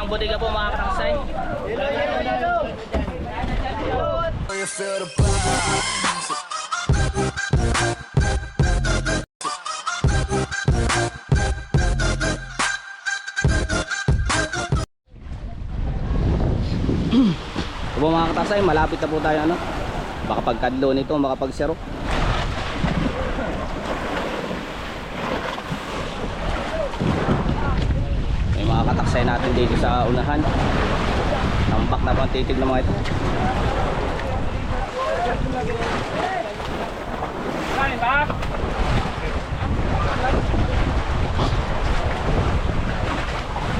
ng bodega po mga kataksay. Ito po mga kataksay, malapit na po tayo ano. Baka pagkadlo nito, makapagsero. May mga kataksay natin dito sa unahan. Tambak na po ang titig ng mga ito.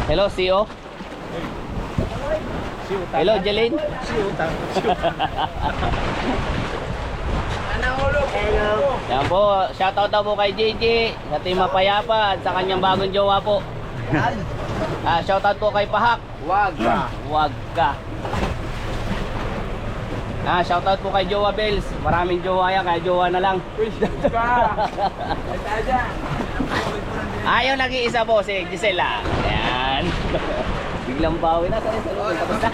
Hello, CEO. Hello, Jeline. Yan po, shoutout daw po kay JJ sa Team Mapayapa at sa kanyang bagong jowa po. Shoutout po kay Pahak. Wag ka. Shoutout po kay Jowa Bells. Maraming jowa yan, kaya jowa na lang. Ayaw nag-iisa po si Gisela. Ayan. Biglang bawi na. Tapos na.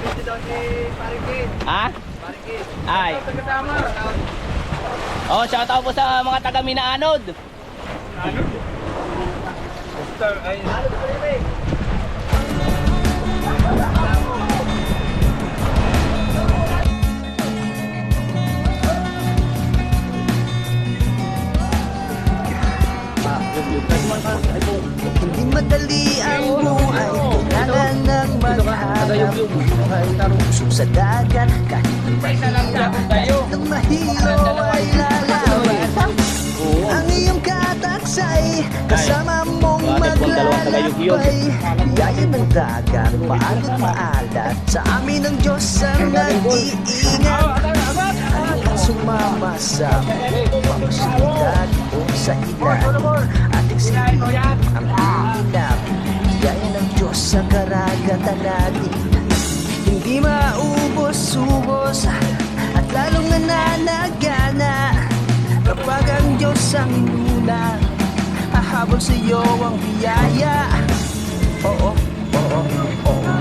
Ha? Ay. Oh, shoutout po sa mga taga Minaanod. Hindi madali ang buhay, kailangan ng maghanap buhay. Pusong sa dagat, kahit ng mahilo ay lalaban. Ang iyong kataksay, kasama mong maglalakbay. Biyaya ng dagat, paanod maalat, sa amin ng Diyos ang nag-iingat. At sumama sa pamasyalidad o sa ilan, ating silipin ang iilap. Biyaya ng Diyos sa karagatan natin, hindi maubos-ubos at lalong nananagana. Kapag ang Diyos ang inuna, hahabol sa iyo ang biyaya. Oo, oo, oo,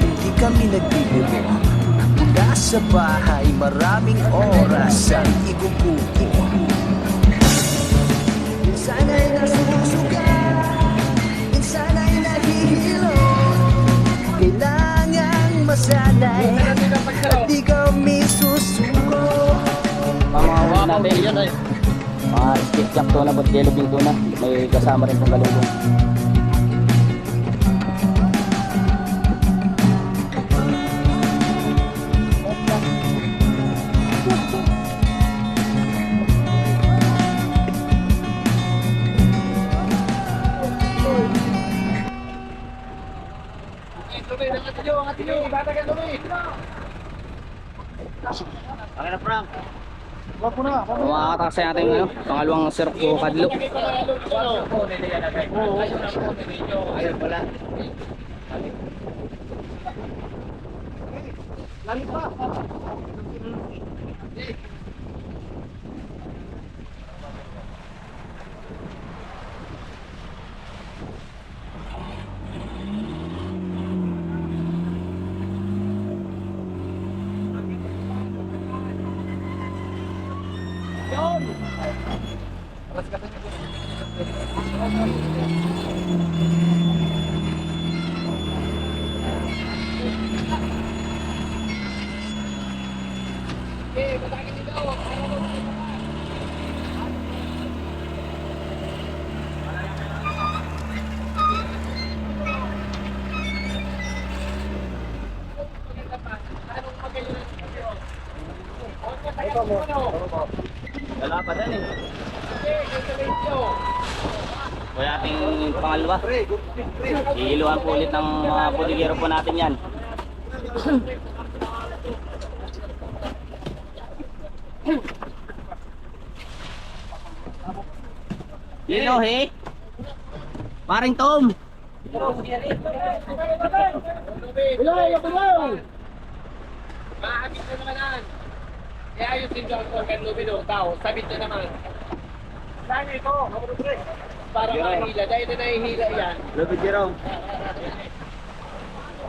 hindi kami nagbibiro. Mula sa bahay, maraming oras ang igugupo. Minsan ay nasusuga, minsan ay nahihilo. Kailangang masanay at di kami susuko. Pamahawa natin yun ay skipjack tuna, but yellow pink tuna. May kasama rin pong galunggong. Okay na, Frank. Mga kataksay natin yung pangalawang sirok po kadlo. Ayun pala. Wala pa din eh. Wala ating pangalawa. Iiluhan po ulit ng mga bodigero po natin yan. Ilo he? Paring Tom. Mahabit na naman. Kaya ayos din doon ko kan lubi doon tao. Sabit na naman. Saan ito? Para mahila. Dahil na nahihila yan. Lubi Jerome.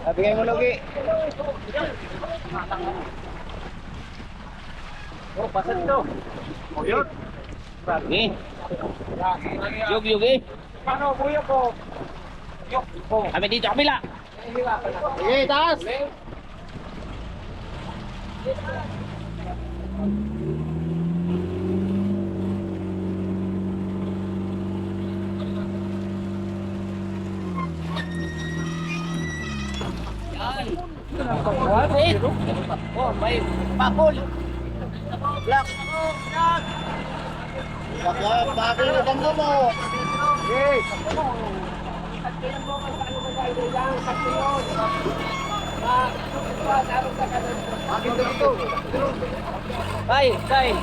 Bigay mo lugi. Oh, pasad to. Oh, yun. Sige. Yug eh. Paano, kuya ko? Yok po. Kami dito, kabila. Sige, taas. Yan. Oh, may papol. Black. Black, bakit na tango mo? Yes. Tay.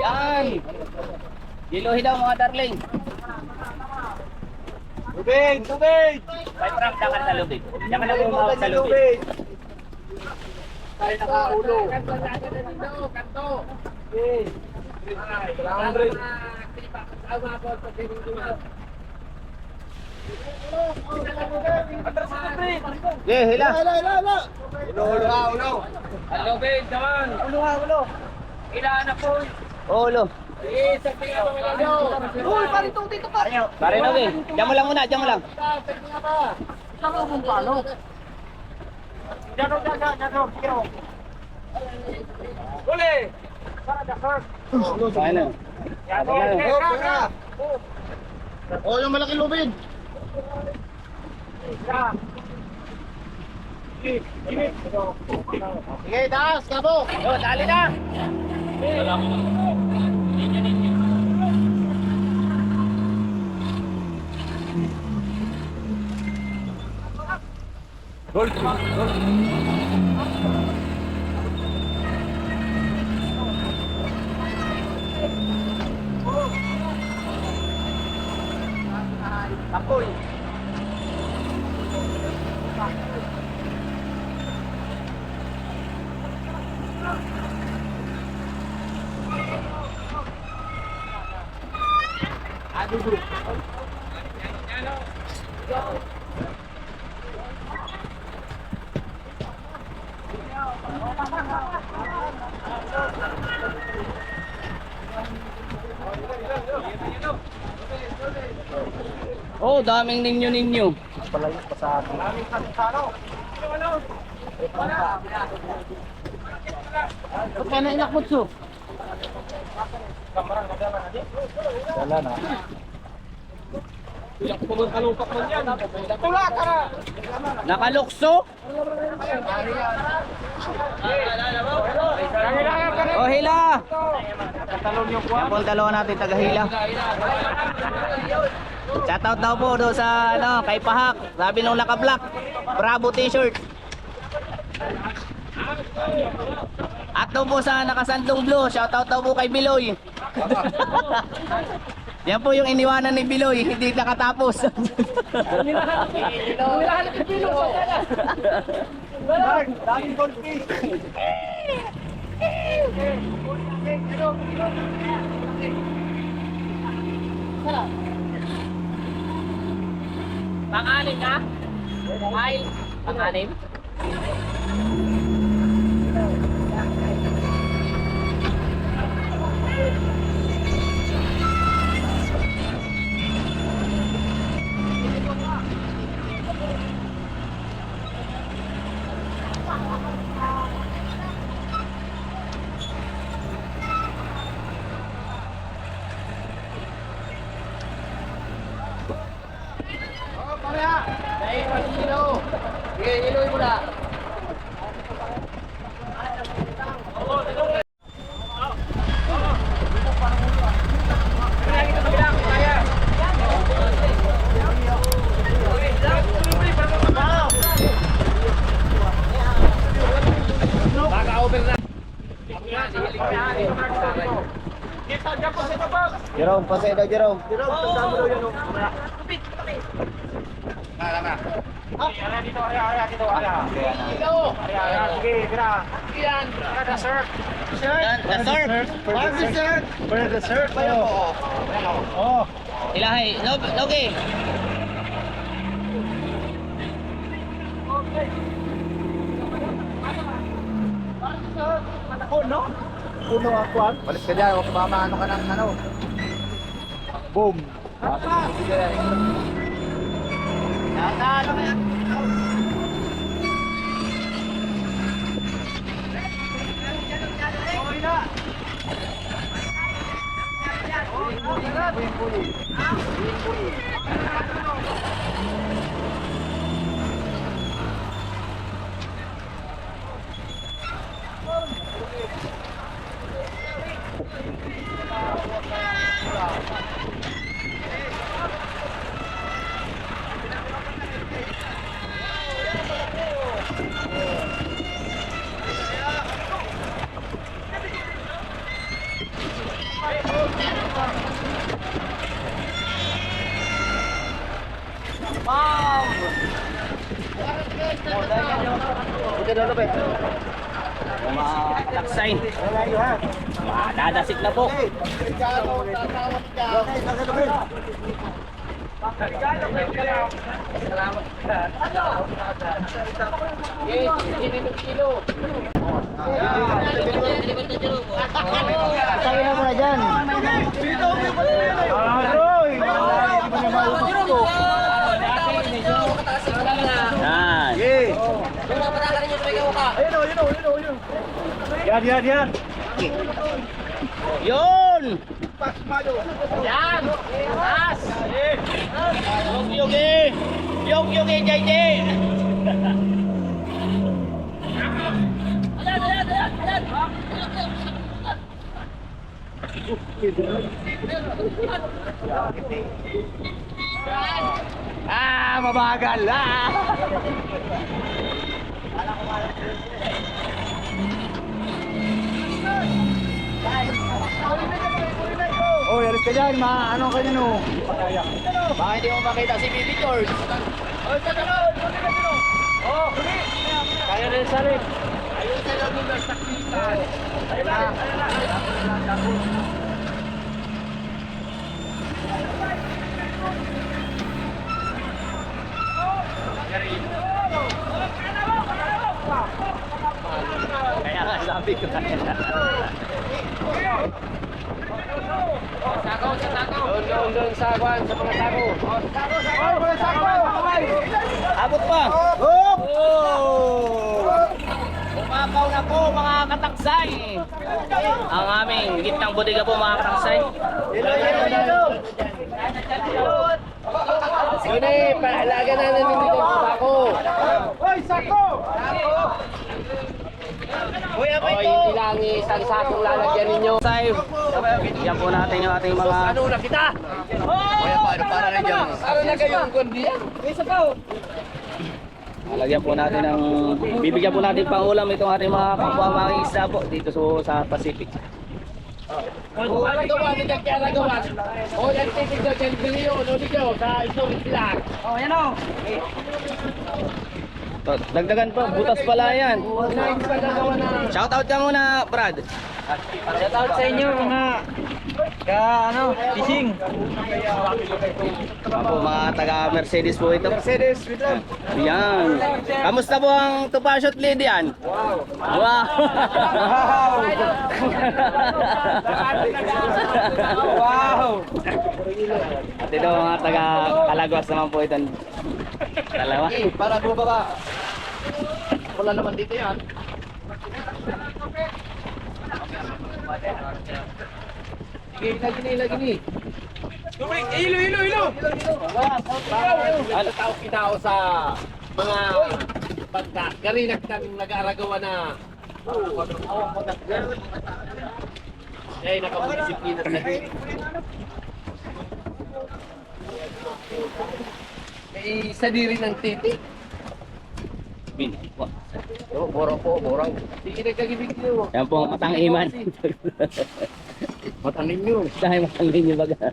Yan. Diluhin daw mga darling. Tubig! May prank na ka sa lubid. Diyan ka na bumawag sa lubid. Tayo nakaulo. Kanto! Yes. Okay, hila. Ulo. Ang lubid naman. Ulo. Ilaan na po. Ulo. Yes, sa tingin mo nyo. Uy, parito dito pa. Pare na okay. Diyan mo lang muna, diyan mo lang. Uli! Para the first. Kaya na. Oh, yung malaki lubid. Sige, taas, kabo. Yo, dali na. Apoy. Oh, daming ninyo. Ba't ka na inakmutso? Tula ka na. Nakalukso? Oh, hila! Yan po ang dalawa natin, taga-hila. Shoutout daw po doon sa kay Pahak. Sabi nung naka-black, Bravo t-shirt. At doon po sa nakasandong blue, shoutout daw po kay Biloy. Yan po yung iniwanan ni Biloy, hindi nakatapos. Daming goldfish. Pangalim na? Ay, pangalim? Sige, iloy mo na. Baka over na. Jerome, pasay daw Jerome. Jerome, tanda mo daw yan. Sige, tira. Yan. Dessert. Yan, na-surf. For the dessert. Oh. Ilahi, Logi. Puno ang kwan. Balik ka dyan, huwag mamaano ka ng ano. Boom. Mga taksay. Dadasik na po. Sabi na muna dyan. Yan. Yan. Yun! Yan! Taas! Yogi! Yogi, JJ! Mabagal! Oh, yaris ka dyan. Ano ka dyan oh? Baka hindi mo makita si Bibi George. Kaya rin sa rin. Ayun sa loob ng sakritan. Kaya nga sabi ko. Sakaw, sa sakaw. Doon sa kwan, sa mga sakaw. Abot pa! Umakaw na po mga kataksay! Ang aming gitnang bodega po mga kataksay. Yun eh, paalaga na nandito sa sako. O, hindi lang isang sakong lalagyan ninyo. Say, yan po natin yung ating mga... Ano na kita? Kuya, paano para na dyan? Ano na kayong kundi yan? Lagyan po natin ng... Bibigyan po natin pang ulam itong ating mga kapwa mga isda po dito sa Pacific. O, ano gawa ni kaya nagawa? O, yan titig daw dyan biliyo, no dito, sa isang sila. Oh, yan o! Dagdagan pa, butas pala yan. Shoutout ka muna, Brad. Shoutout sa inyo mga fishing. Ako, mga taga Mercedes po ito. Mercedes, wait lang. Yan. Kamusta po ang Tupashot lead yan? Wow! Wow! At ito mga taga Calagwas naman po ito. Dalawa. Para bumaba ka. Wala naman dito yan. Sige, lagi ni. Tubig, ilo. Ano tao kinao sa mga pagka karinak ng nag-aaragawa na nakamunisipina sa sa diri ng titi. Borang. Sige, nagkagibig niyo. Yan po ang matang iman. Matanim yun. Dahil makalin yung baga.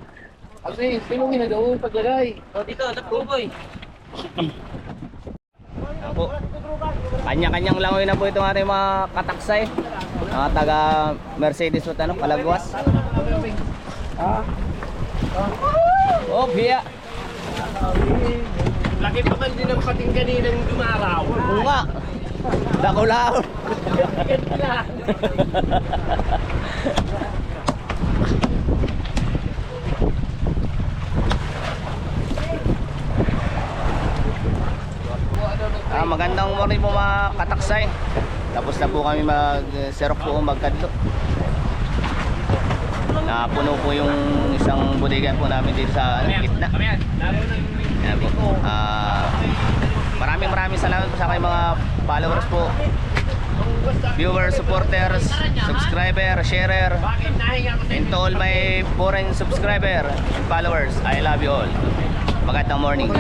Kasi, sino ginagawa paglagay? Po. Kanya-kanyang langoy na po itong ating mga kataksay. Mga taga Mercedes o ano, Kalagwas. Oh, hiya. Laki pa man din ang pating kaninang dumaraw. Oo nga. Dakulaw. Magandang morning po mga kataksay. Tapos na po kami mag-serok po magkadlo. Napuno po yung isang bodega po namin dito sa gitna. Yan po. Maraming salamat po sa kayong mga followers po. Viewers, supporters, subscriber, sharer, and to all my foreign subscriber and followers, I love you all. Magandang morning.